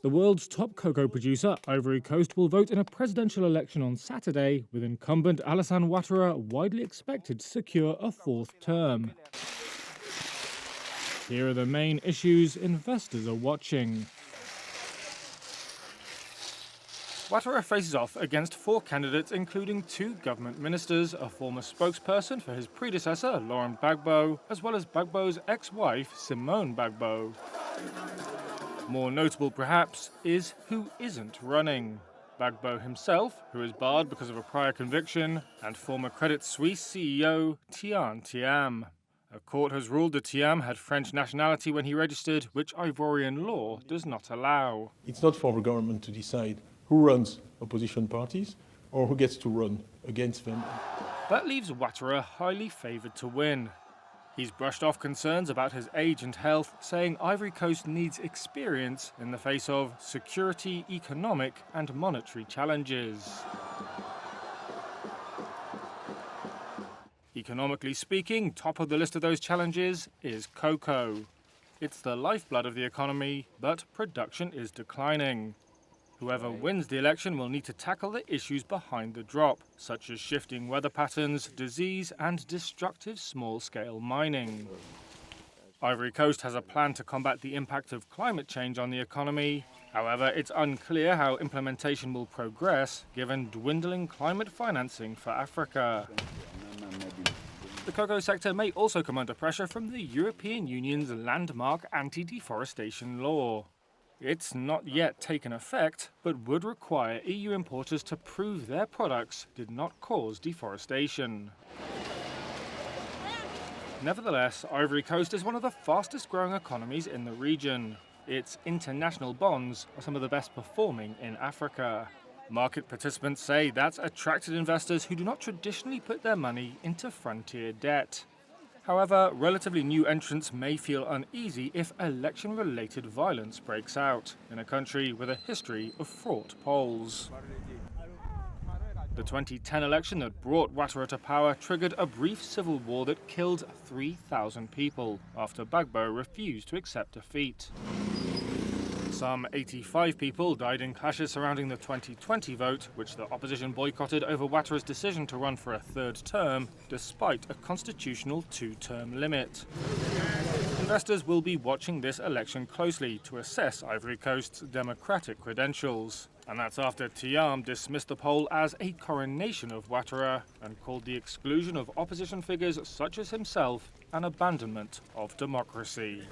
The world's top cocoa producer, Ivory Coast, will vote in a presidential election on Saturday, with incumbent Alassane Ouattara widely expected to secure a fourth term. Here are the main issues investors are watching. Ouattara faces off against four candidates, including two government ministers, a former spokesperson for his predecessor, Laurent Gbagbo, as well as Gbagbo's ex-wife, Simone Gbagbo. More notable, perhaps, is who isn't running. Gbagbo himself, who is barred because of a prior conviction, and former Credit Suisse CEO Thiam. A court has ruled that Thiam had French nationality when he registered, which Ivorian law does not allow. It's not for the government to decide who runs opposition parties or who gets to run against them. That leaves Ouattara highly favoured to win. He's brushed off concerns about his age and health, saying Ivory Coast needs experience in the face of security, economic and monetary challenges. Economically speaking, top of the list of those challenges is cocoa. It's the lifeblood of the economy, but production is declining. Whoever wins the election will need to tackle the issues behind the drop, such as shifting weather patterns, disease, and destructive small-scale mining. Ivory Coast has a plan to combat the impact of climate change on the economy. However, it's unclear how implementation will progress, given dwindling climate financing for Africa. The cocoa sector may also come under pressure from the European Union's landmark anti-deforestation law. It's not yet taken effect, but would require EU importers to prove their products did not cause deforestation. Nevertheless, Ivory Coast is one of the fastest growing economies in the region. Its international bonds are some of the best performing in Africa. Market participants say that's attracted investors who do not traditionally put their money into frontier debt. However, relatively new entrants may feel uneasy if election-related violence breaks out in a country with a history of fraught polls. The 2010 election that brought Ouattara to power triggered a brief civil war that killed 3,000 people after Gbagbo refused to accept defeat. Some 85 people died in clashes surrounding the 2020 vote, which the opposition boycotted over Ouattara's decision to run for a third term, despite a constitutional two-term limit. Investors will be watching this election closely to assess Ivory Coast's democratic credentials. And that's after Thiam dismissed the poll as a coronation of Ouattara and called the exclusion of opposition figures such as himself an abandonment of democracy.